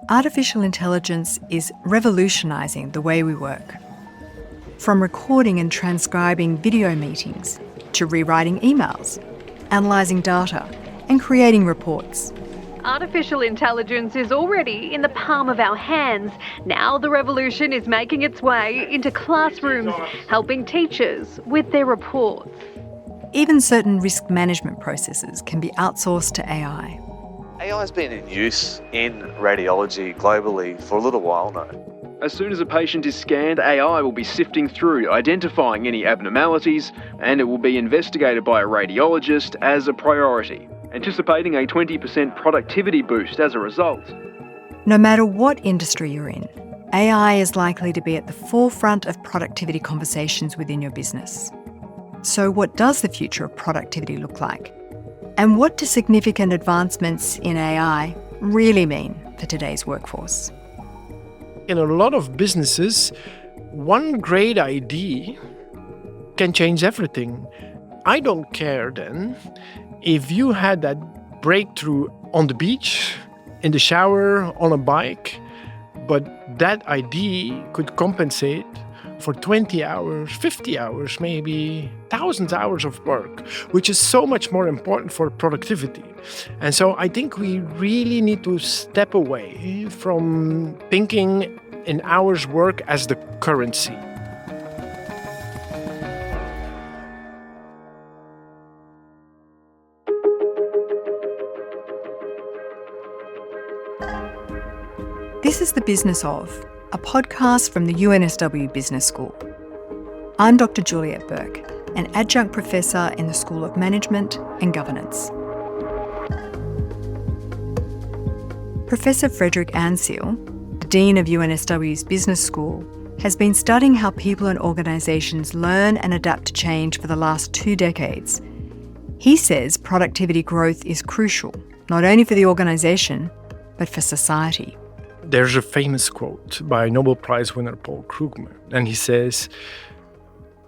Artificial intelligence is revolutionising the way we work. From recording and transcribing video meetings to rewriting emails, analysing data and creating reports. Artificial intelligence is already in the palm of our hands. Now the revolution is making its way into classrooms, helping teachers with their reports. Even certain risk management processes can be outsourced to AI. AI has been in use in radiology globally for a little while now. As soon as a patient is scanned, AI will be sifting through, identifying any abnormalities, and it will be investigated by a radiologist as a priority, anticipating a 20% productivity boost as a result. No matter what industry you're in, AI is likely to be at the forefront of productivity conversations within your business. So what does the future of productivity look like? And what do significant advancements in AI really mean for today's workforce? In a lot of businesses, one great idea can change everything. I don't care then if you had that breakthrough on the beach, in the shower, on a bike, but that idea could compensate for 20 hours, 50 hours, maybe thousands of hours of work, which is so much more important for productivity. And so I think we really need to step away from thinking in hours work as the currency. This is The Business Of, a podcast from the UNSW Business School. I'm Dr Juliet Bourke, an adjunct professor in the School of Management and Governance. Professor Frederik Anseel, the Dean of UNSW's Business School, has been studying how people and organisations learn and adapt to change for the last 2 decades. He says productivity growth is crucial, not only for the organisation, but for society. There's a famous quote by Nobel Prize winner Paul Krugman, and he says,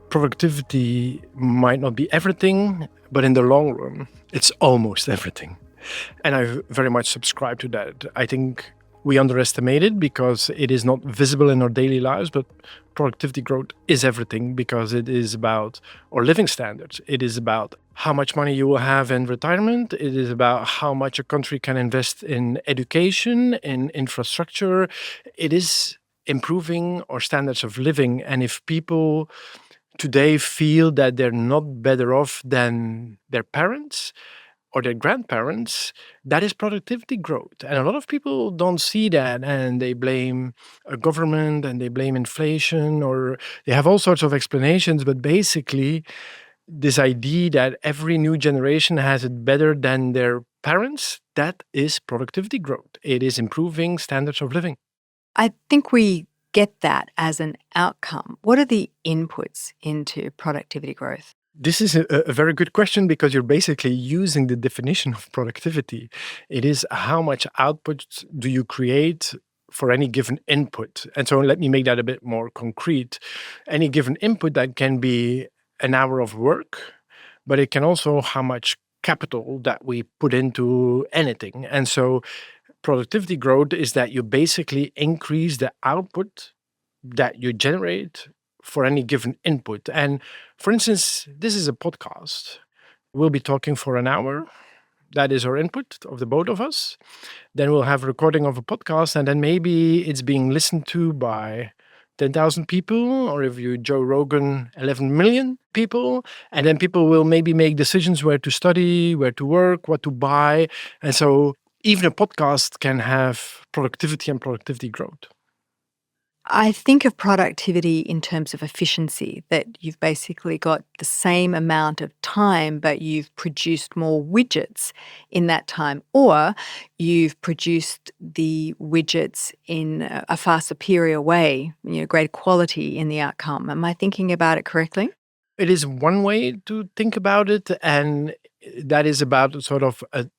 productivity might not be everything, but in the long run, it's almost everything. And I very much subscribe to that. I think we underestimate it because it is not visible in our daily lives, but productivity growth is everything because it is about our living standards. It is about how much money you will have in retirement. It is about how much a country can invest in education, in infrastructure. It is improving our standards of living. And if people today feel that they're not better off than their parents or their grandparents, that is productivity growth. And a lot of people don't see that, and they blame a government and they blame inflation, or they have all sorts of explanations. But basically, this idea that every new generation has it better than their parents, that is productivity growth. It is improving standards of living. I think we get that as an outcome. What are the inputs into productivity growth? This is a very good question because you're basically using the definition of productivity. It is how much output do you create for any given input. And so let me make that a bit more concrete. Any given input, that can be an hour of work, but it can also how much capital that we put into anything. And so productivity growth is that you basically increase the output that you generate for any given input. And for instance, this is a podcast. We'll be talking for an hour. That is our input of the both of us. Then we'll have a recording of a podcast, and then maybe it's being listened to by 10,000 people, or if you Joe Rogan, 11 million people. And then people will maybe make decisions where to study, where to work, what to buy. And so even a podcast can have productivity and productivity growth. I think of productivity in terms of efficiency, that you've basically got the same amount of time, but you've produced more widgets in that time, or you've produced the widgets in a far superior way, greater quality in the outcome. Am I thinking about it correctly? It is one way to think about it, and that is about sort of a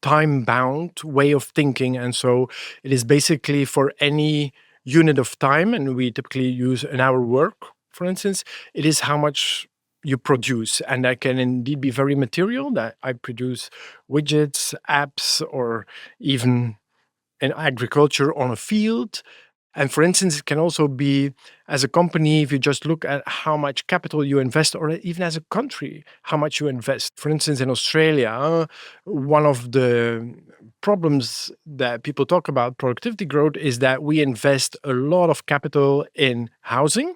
time-bound way of thinking. And so it is basically for any unit of time, and we typically use an hour work, for instance, it is how much you produce. And that can indeed be very material, that I produce widgets, apps, or even in agriculture on a field. And for instance, it can also be as a company, if you just look at how much capital you invest, or even as a country, how much you invest. For instance, in Australia, one of the problems that people talk about productivity growth is that we invest a lot of capital in housing,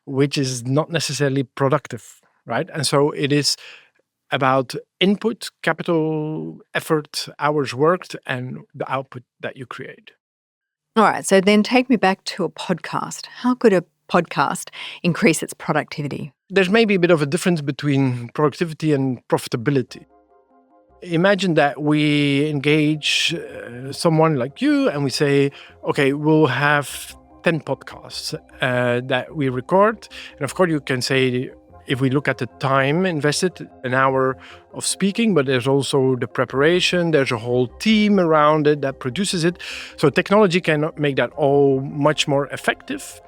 which is not necessarily productive, right? And so it is about input, capital, effort, hours worked, and the output that you create. All right, so then take me back to a podcast. How could a podcast increase its productivity? There's maybe a bit of a difference between productivity and profitability. Imagine that we engage someone like you and we say, okay, we'll have 10 podcasts that we record. And of course, you can say, if we look at the time invested, an hour of speaking, but there's also the preparation, there's a whole team around it that produces it. So technology can make that all much more effective.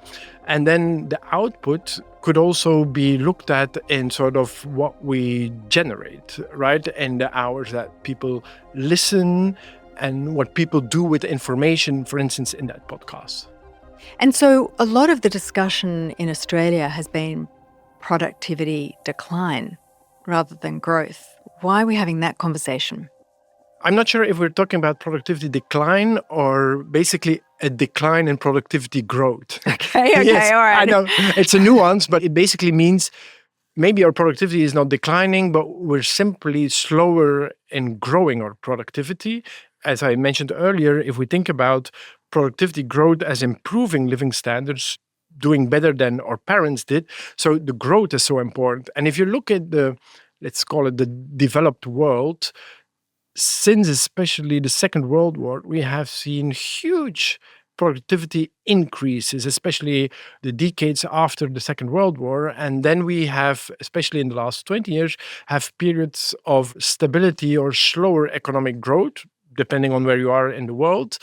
And then the output could also be looked at in sort of what we generate, right? And the hours that people listen and what people do with the information, for instance, in that podcast. And so a lot of the discussion in Australia has been productivity decline rather than growth. Why are we having that conversation? I'm not sure if we're talking about productivity decline or basically a decline in productivity growth. Okay, Yes, all right. I know it's a nuance, but it basically means maybe our productivity is not declining, but we're simply slower in growing our productivity. As I mentioned earlier, if we think about productivity growth as improving living standards, doing better than our parents did. So the growth is so important. And if you look at let's call it the developed world, since especially the Second World War, we have seen huge productivity increases, especially the decades after the Second World War. And then we have, especially in the last 20 years, have periods of stability or slower economic growth, depending on where you are in the world.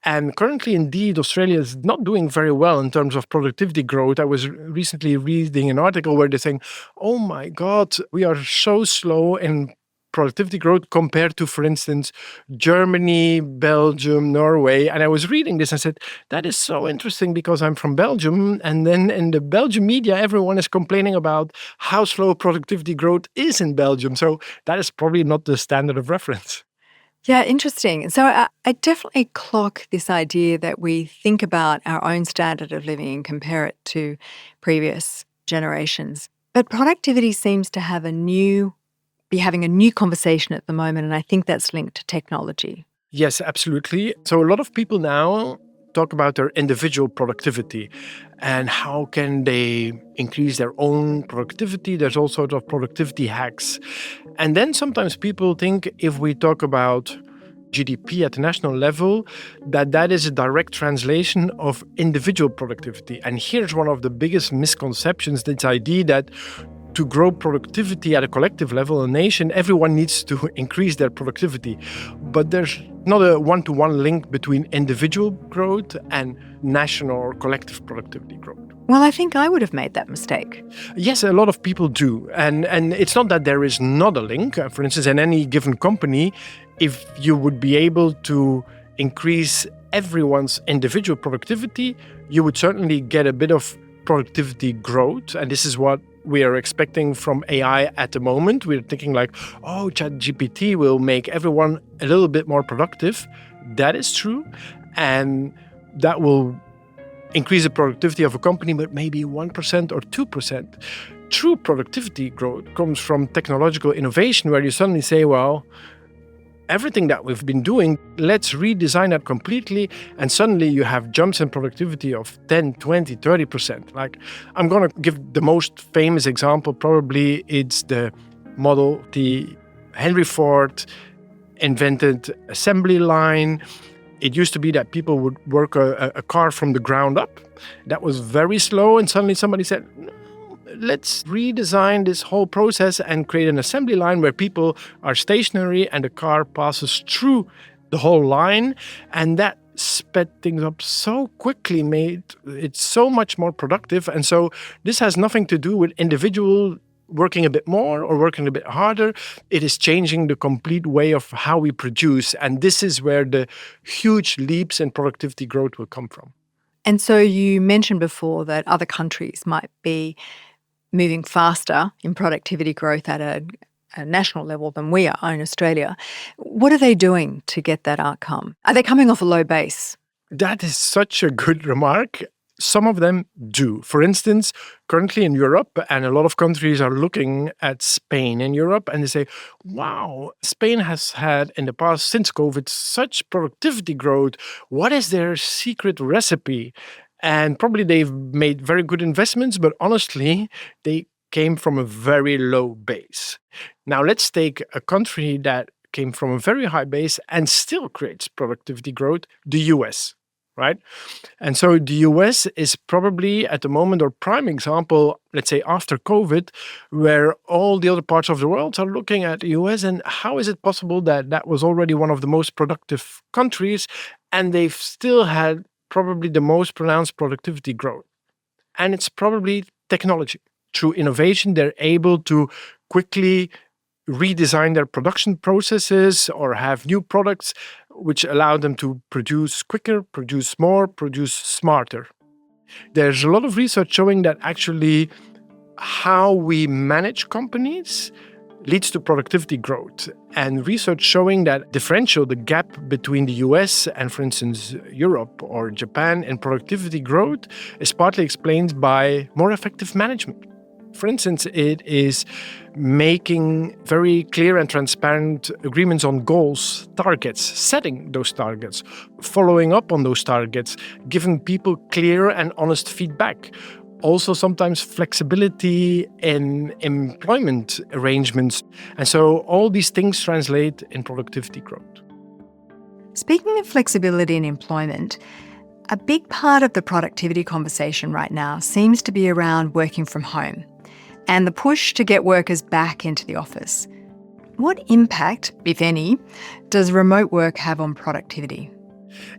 And currently, indeed, Australia is not doing very well in terms of productivity growth. I was recently reading an article where they're saying, oh my God, we are so slow in productivity growth compared to, for instance, Germany, Belgium, Norway. And I was reading this and said, that is so interesting because I'm from Belgium. And then in the Belgian media, everyone is complaining about how slow productivity growth is in Belgium. So that is probably not the standard of reference. Yeah, interesting. So I definitely clock this idea that we think about our own standard of living and compare it to previous generations. But productivity seems to have be having a new conversation at the moment, and I think that's linked to technology. Yes, absolutely. So a lot of people now talk about their individual productivity and how can they increase their own productivity. There's all sorts of productivity hacks. And then sometimes people think if we talk about GDP at the national level, that is a direct translation of individual productivity. And here's one of the biggest misconceptions, this idea that to grow productivity at a collective level, a nation, everyone needs to increase their productivity. But there's not a one-to-one link between individual growth and national or collective productivity growth. Well, I think I would have made that mistake. Yes, a lot of people do. And it's not that there is not a link. For instance, in any given company, if you would be able to increase everyone's individual productivity, you would certainly get a bit of productivity growth. And this is what we are expecting from AI at the moment. We're thinking like, oh, ChatGPT will make everyone a little bit more productive. That is true. And that will increase the productivity of a company, but maybe 1% or 2%. True productivity growth comes from technological innovation, where you suddenly say, well, everything that we've been doing, let's redesign that completely. And suddenly you have jumps in productivity of 10, 20, 30%. Like, I'm going to give the most famous example, probably it's the Model T. Henry Ford invented assembly line. It used to be that people would work a car from the ground up. That was very slow. And suddenly somebody said, no, let's redesign this whole process and create an assembly line where people are stationary and the car passes through the whole line. And that sped things up so quickly, made it so much more productive. And so this has nothing to do with individual working a bit more or working a bit harder, it is changing the complete way of how we produce. And this is where the huge leaps in productivity growth will come from. And so you mentioned before that other countries might be moving faster in productivity growth at a national level than we are in Australia. What are they doing to get that outcome? Are they coming off a low base? That is such a good remark. Some of them do. For instance, currently in Europe, and a lot of countries are looking at Spain in Europe, and they say, wow, Spain has had in the past, since COVID, such productivity growth. What is their secret recipe? And probably they've made very good investments, but honestly, they came from a very low base. Now, let's take a country that came from a very high base and still creates productivity growth, the US. Right? And so the US is probably at the moment our prime example, let's say after COVID, where all the other parts of the world are looking at the US and how is it possible that that was already one of the most productive countries and they've still had probably the most pronounced productivity growth. And it's probably technology. Through innovation, they're able to quickly redesign their production processes or have new products which allow them to produce quicker, produce more, produce smarter. There's a lot of research showing that actually how we manage companies leads to productivity growth. And research showing that differential, the gap between the US and, for instance, Europe or Japan in productivity growth is partly explained by more effective management. For instance, it is making very clear and transparent agreements on goals, targets, setting those targets, following up on those targets, giving people clear and honest feedback. Also, sometimes flexibility in employment arrangements. And so all these things translate in productivity growth. Speaking of flexibility in employment, a big part of the productivity conversation right now seems to be around working from home and the push to get workers back into the office. What impact, if any, does remote work have on productivity?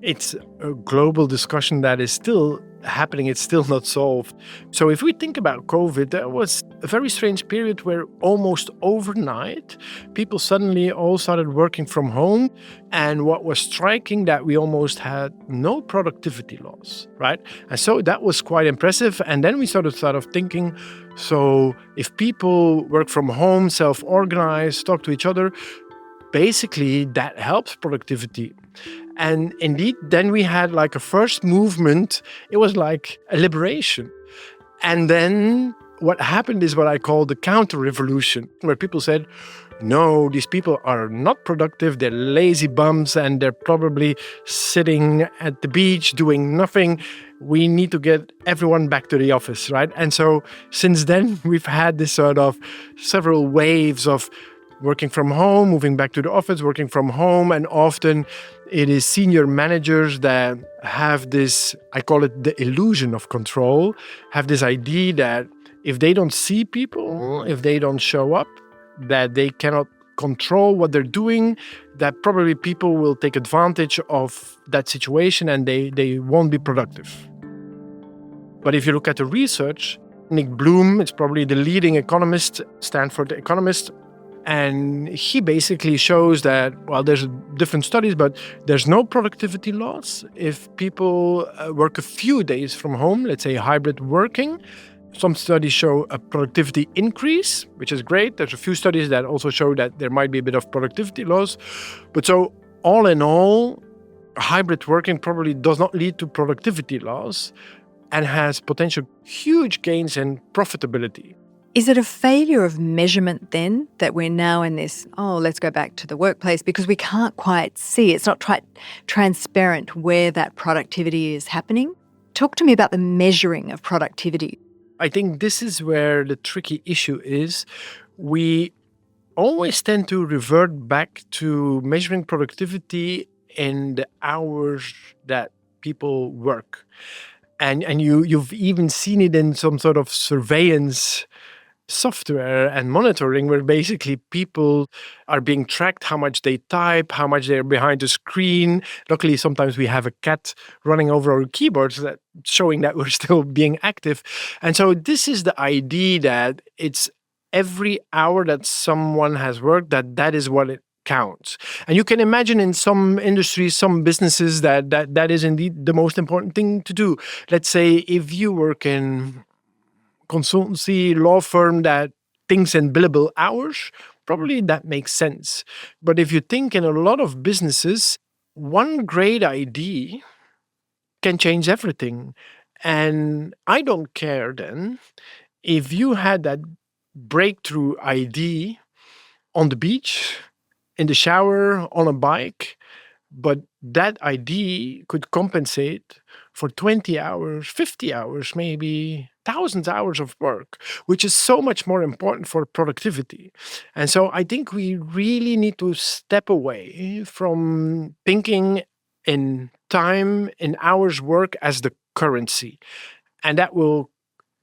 It's a global discussion that is still happening. It's still not solved. So if we think about COVID, there was a very strange period where almost overnight, people suddenly all started working from home. And what was striking that we almost had no productivity loss, right? And so that was quite impressive. And then we started thinking, so if people work from home, self-organize, talk to each other, basically that helps productivity. And indeed, then we had like a first movement. It was like a liberation. And then what happened is what I call the counter-revolution, where people said, no, these people are not productive, they're lazy bums, and they're probably sitting at the beach doing nothing. We need to get everyone back to the office, right? And so since then, we've had this sort of several waves of working from home, moving back to the office, working from home, and often it is senior managers that have this, I call it the illusion of control, have this idea that if they don't see people, if they don't show up, that they cannot control what they're doing, that probably people will take advantage of that situation and they won't be productive. But if you look at the research, Nick Bloom is probably the leading economist, Stanford economist, and he basically shows that, well, there's different studies, but there's no productivity loss if people work a few days from home, let's say hybrid working. Some studies show a productivity increase, which is great. There's a few studies that also show that there might be a bit of productivity loss. But so all in all, hybrid working probably does not lead to productivity loss and has potential huge gains in profitability. Is it a failure of measurement then that we're now in this, let's go back to the workplace because we can't quite see, it's not transparent where that productivity is happening? Talk to me about the measuring of productivity. I think this is where the tricky issue is. We always tend to revert back to measuring productivity in the hours that people work. And you've even seen it in some sort of surveillance software and monitoring where basically people are being tracked, how much they type, how much they're behind the screen. Luckily, sometimes we have a cat running over our keyboards that showing that we're still being active. And so this is the idea that it's every hour that someone has worked, that is what it counts. And you can imagine in some industries, some businesses, that is indeed the most important thing to do. Let's say if you work in consultancy, law firm that thinks in billable hours, probably that makes sense. But if you think in a lot of businesses, one great idea can change everything. And I don't care then if you had that breakthrough idea on the beach, in the shower, on a bike, but that idea could compensate for 20 hours, 50 hours, maybe thousands of hours of work, which is so much more important for productivity. And so I think we really need to step away from thinking in time, in hours work as the currency. And that will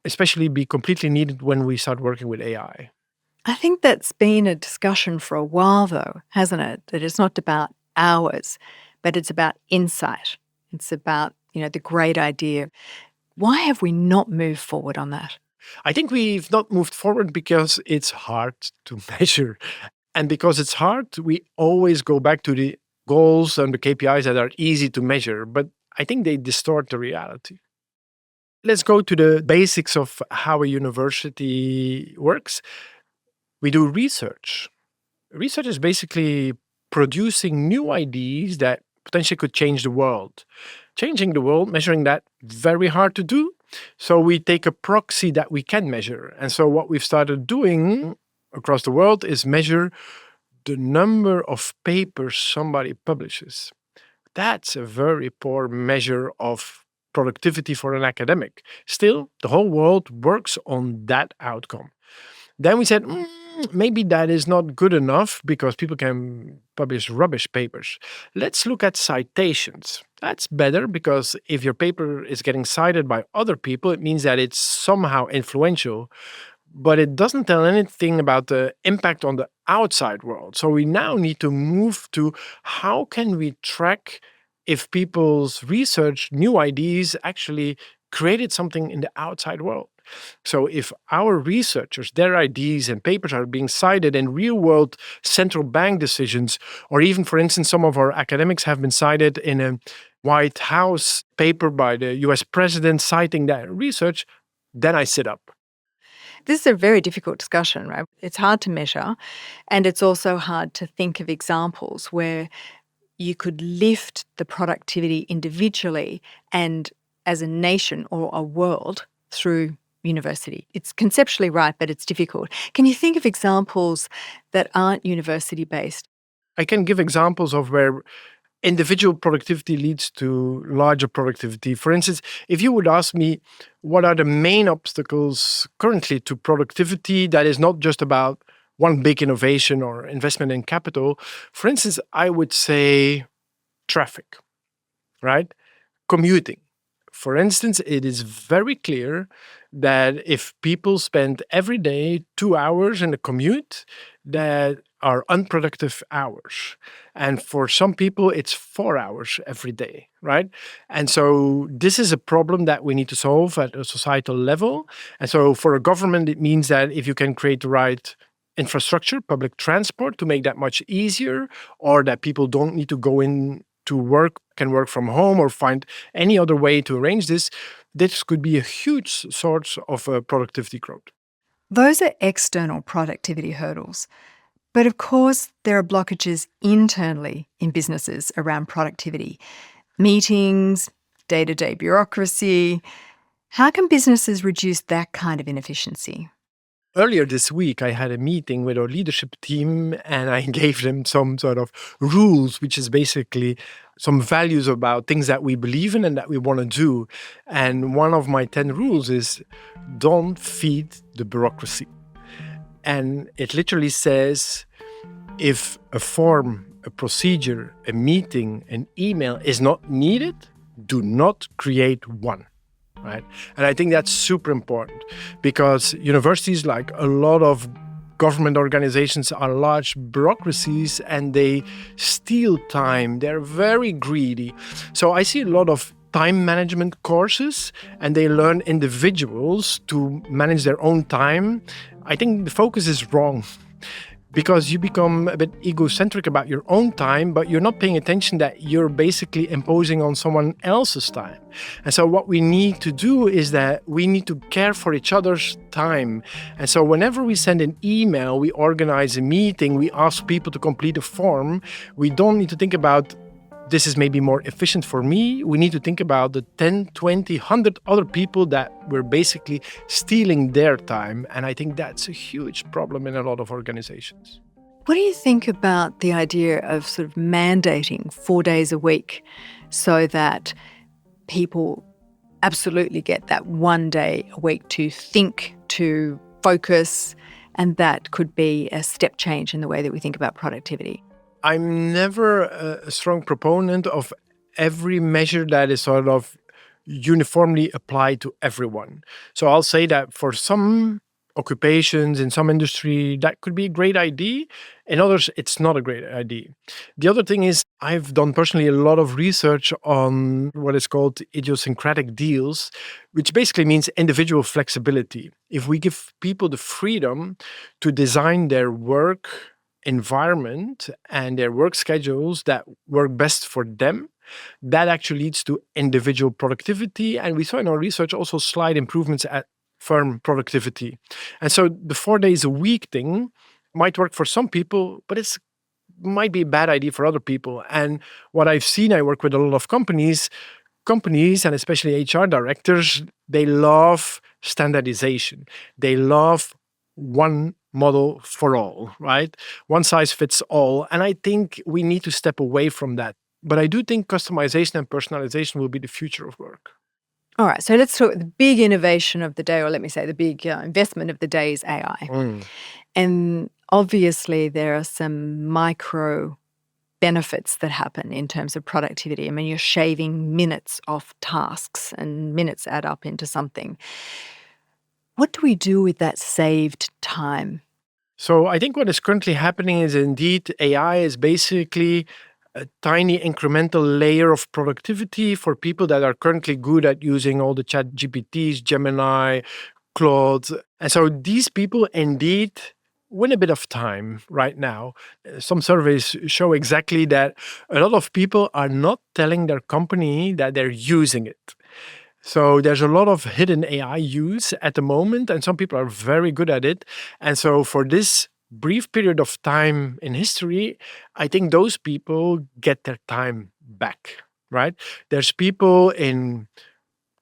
especially be completely needed when we start working with AI. I think that's been a discussion for a while, though, hasn't it? That it's not about hours, but it's about insight. It's about, the great idea. Why have we not moved forward on that? I think we've not moved forward because it's hard to measure. And because it's hard, we always go back to the goals and the KPIs that are easy to measure, but I think they distort the reality. Let's go to the basics of how a university works. We do research. Research is basically producing new ideas that potentially could change the world. Changing the world, measuring that, very hard to do. So we take a proxy that we can measure. And so what we've started doing across the world is measure the number of papers somebody publishes. That's a very poor measure of productivity for an academic. Still, the whole world works on that outcome. Then we said, maybe that is not good enough because people can publish rubbish papers. Let's look at citations. That's better because if your paper is getting cited by other people, it means that it's somehow influential, but it doesn't tell anything about the impact on the outside world. So we now need to move to how can we track if people's research, new ideas actually created something in the outside world. So if our researchers, their ideas and papers are being cited in real-world central bank decisions, or even, for instance, some of our academics have been cited in a White House paper by the US president citing that research, then I sit up. This is a very difficult discussion, right? It's hard to measure, and it's also hard to think of examples where you could lift the productivity individually and as a nation or a world through university. It's conceptually right, but it's difficult. Can you think of examples that aren't university-based? I can give examples of where individual productivity leads to larger productivity. For instance, if you would ask me what are the main obstacles currently to productivity that is not just about one big innovation or investment in capital, for instance, I would say traffic, right? Commuting. For instance, it is very clear that if people spend every day 2 hours in a commute, that are unproductive hours. And for some people, it's 4 hours every day, right? And so this is a problem that we need to solve at a societal level. And so for a government, it means that if you can create the right infrastructure, public transport, to make that much easier, or that people don't need to go in to work, can work from home or find any other way to arrange this, this could be a huge source of productivity growth. Those are external productivity hurdles. But of course, there are blockages internally in businesses around productivity. Meetings, day-to-day bureaucracy. How can businesses reduce that kind of inefficiency? Earlier this week, I had a meeting with our leadership team and I gave them some sort of rules, which is basically some values about things that we believe in and that we want to do. And one of my 10 rules is don't feed the bureaucracy. And it literally says if a form, a procedure, a meeting, an email is not needed, do not create one. Right? And I think that's super important because universities, like a lot of government organizations, are large bureaucracies and they steal time. They're very greedy. So I see a lot of time management courses and they learn individuals to manage their own time, I think the focus is wrong. Because you become a bit egocentric about your own time, but you're not paying attention that you're basically imposing on someone else's time. And so what we need to do is that we need to care for each other's time. And so whenever we send an email, we organize a meeting, we ask people to complete a form, we don't need to think about this is maybe more efficient for me. We need to think about the 10, 20, 100 other people that we're basically stealing their time. And I think that's a huge problem in a lot of organizations. What do you think about the idea of sort of mandating 4 days a week so that people absolutely get that 1 day a week to think, to focus, and that could be a step change in the way that we think about productivity? I'm never a strong proponent of every measure that is sort of uniformly applied to everyone. So I'll say that for some occupations in some industry, that could be a great idea. In others, it's not a great idea. The other thing is I've done personally a lot of research on what is called idiosyncratic deals, which basically means individual flexibility. If we give people the freedom to design their work environment and their work schedules that work best for them, that actually leads to individual productivity. And we saw in our research also slight improvements at firm productivity. And so the 4 days a week thing might work for some people, but it's might be a bad idea for other people. And what I've seen, I work with a lot of companies and especially HR directors, they love standardization. They love one model for all, right? One size fits all. And I think we need to step away from that. But I do think customization and personalization will be the future of work. All right, so let's talk the big innovation of the day, or let me say the big investment of the day is AI. And obviously there are some micro benefits that happen in terms of productivity. I mean, you're shaving minutes off tasks and minutes add up into something. What do we do with that saved time? So I think what is currently happening is indeed AI is basically a tiny incremental layer of productivity for people that are currently good at using all the chat GPTs, Gemini, Claude. And so these people indeed win a bit of time right now. Some surveys show exactly that a lot of people are not telling their company that they're using it. So there's a lot of hidden AI use at the moment, and some people are very good at it. And so for this brief period of time in history, I think those people get their time back, right? There's people in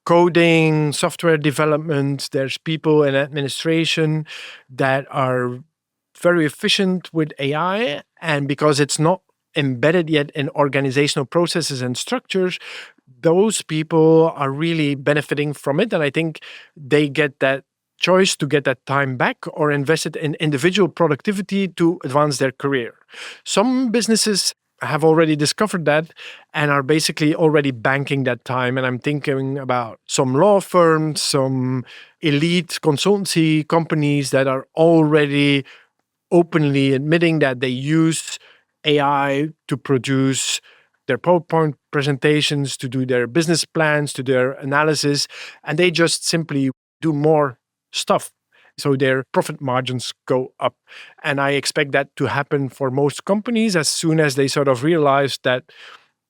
coding, software development, there's people in administration that are very efficient with AI, and because it's not embedded yet in organizational processes and structures, those people are really benefiting from it. And I think they get that choice to get that time back or invest it in individual productivity to advance their career. Some businesses have already discovered that and are basically already banking that time. And I'm thinking about some law firms, some elite consultancy companies that are already openly admitting that they use AI to produce their PowerPoint presentations, to do their business plans, to their analysis, and they just simply do more stuff. So their profit margins go up. And I expect that to happen for most companies as soon as they sort of realize that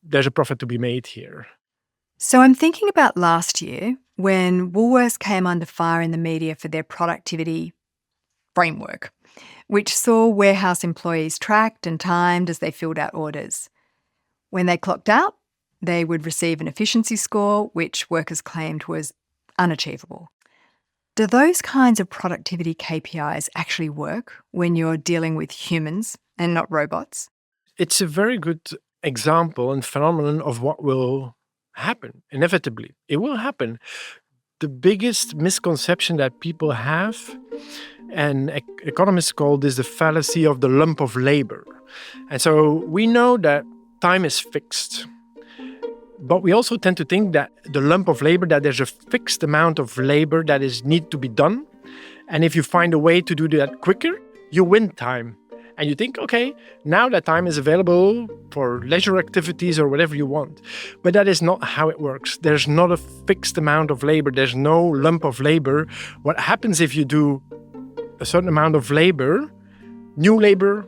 there's a profit to be made here. So I'm thinking about last year when Woolworths came under fire in the media for their productivity framework, which saw warehouse employees tracked and timed as they filled out orders. When they clocked out, they would receive an efficiency score, which workers claimed was unachievable. Do those kinds of productivity KPIs actually work when you're dealing with humans and not robots? It's a very good example and phenomenon of what will happen, inevitably. It will happen. The biggest misconception that people have, and economists call this the fallacy of the lump of labor. And so we know that time is fixed. But we also tend to think that the lump of labor, that there's a fixed amount of labor that need to be done. And if you find a way to do that quicker, you win time. And you think, okay, now that time is available for leisure activities or whatever you want. But that is not how it works. There's not a fixed amount of labor. There's no lump of labor. What happens if you do a certain amount of labor, new labor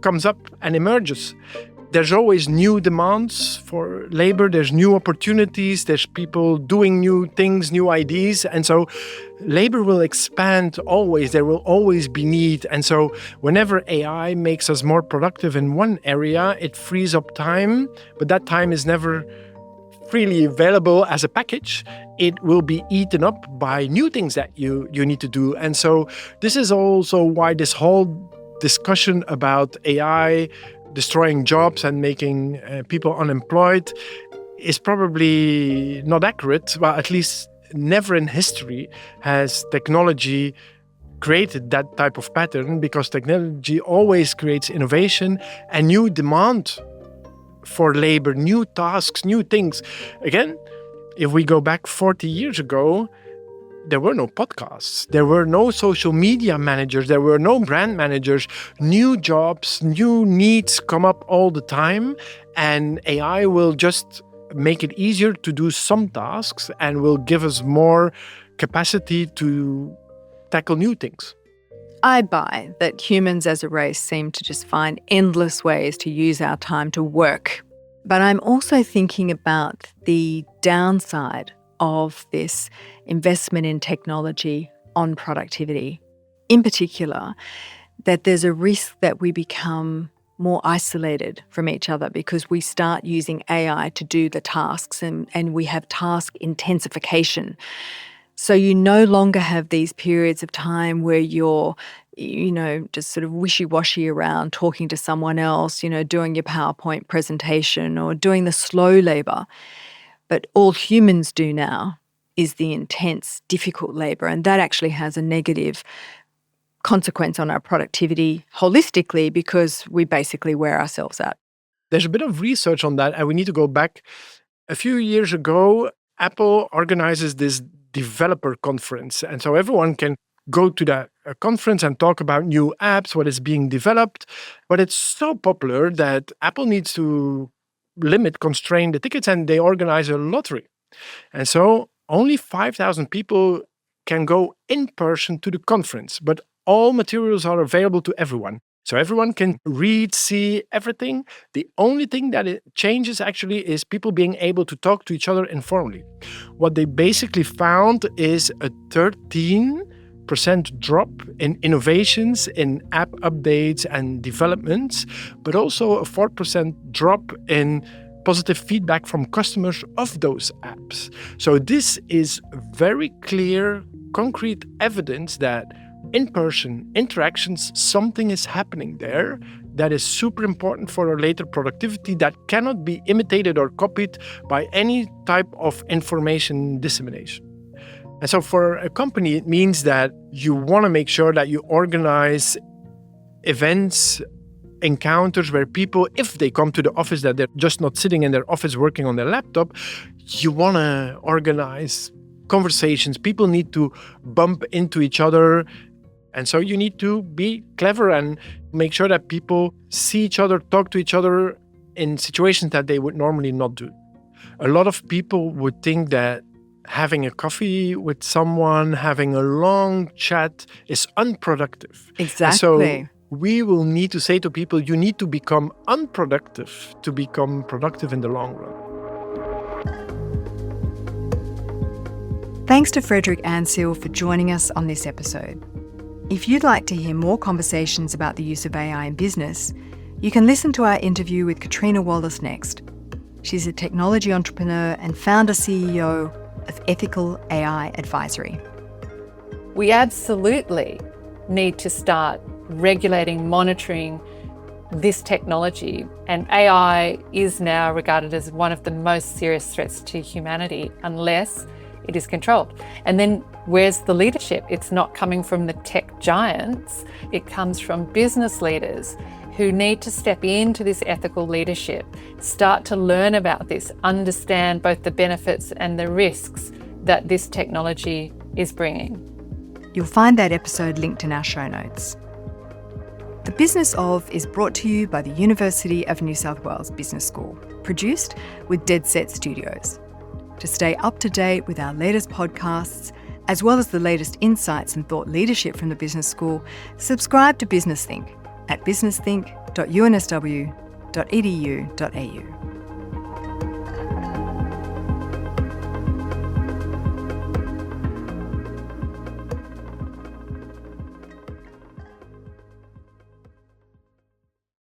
comes up and emerges. There's always new demands for labor. There's new opportunities. There's people doing new things, new ideas. And so labor will expand always. There will always be need. And so whenever AI makes us more productive in one area, it frees up time. But that time is never freely available as a package. It will be eaten up by new things that you need to do. And so this is also why this whole discussion about AI destroying jobs and making people unemployed is probably not accurate. Well, at least never in history has technology created that type of pattern, because technology always creates innovation and new demand for labor, new tasks, new things. Again, if we go back 40 years ago, there were no podcasts, there were no social media managers, there were no brand managers. New jobs, new needs come up all the time, and AI will just make it easier to do some tasks and will give us more capacity to tackle new things. I buy that humans as a race seem to just find endless ways to use our time to work. But I'm also thinking about the downside of this investment in technology on productivity. In particular, that there's a risk that we become more isolated from each other because we start using AI to do the tasks and we have task intensification. So you no longer have these periods of time where you're, just sort of wishy-washy around talking to someone else, doing your PowerPoint presentation or doing the slow labour. But all humans do now is the intense, difficult labour, and that actually has a negative consequence on our productivity holistically because we basically wear ourselves out. There's a bit of research on that, and we need to go back. A few years ago, Apple organizes this developer conference, and so everyone can go to that conference and talk about new apps, what is being developed. But it's so popular that Apple needs to constrain the tickets, and they organize a lottery. And so only 5,000 people can go in person to the conference, but all materials are available to everyone. So everyone can read, see everything. The only thing that it changes actually is people being able to talk to each other informally. What they basically found is a 13% drop in innovations in app updates and developments, but also a 4% drop in positive feedback from customers of those apps. So this is very clear, concrete evidence that in-person interactions, something is happening there that is super important for our later productivity that cannot be imitated or copied by any type of information dissemination. And so for a company, it means that you want to make sure that you organize events, encounters where people, if they come to the office, that they're just not sitting in their office working on their laptop. You want to organize conversations. People need to bump into each other. And so you need to be clever and make sure that people see each other, talk to each other in situations that they would normally not do. A lot of people would think that having a coffee with someone, having a long chat is unproductive. Exactly. So we will need to say to people, you need to become unproductive to become productive in the long run. Thanks to Frederik Anseel for joining us on this episode. If you'd like to hear more conversations about the use of AI in business, you can listen to our interview with Katrina Wallace next. She's a technology entrepreneur and founder-CEO of Ethical AI Advisory. We absolutely need to start regulating, monitoring this technology. And AI is now regarded as one of the most serious threats to humanity unless it is controlled. And then where's the leadership? It's not coming from the tech giants. It comes from business leaders who need to step into this ethical leadership, start to learn about this, understand both the benefits and the risks that this technology is bringing. You'll find that episode linked in our show notes. The Business Of is brought to you by the University of New South Wales Business School, produced with Deadset Studios. To stay up to date with our latest podcasts, as well as the latest insights and thought leadership from the Business School, subscribe to Business Think at businessthinc.unsw.edu.au.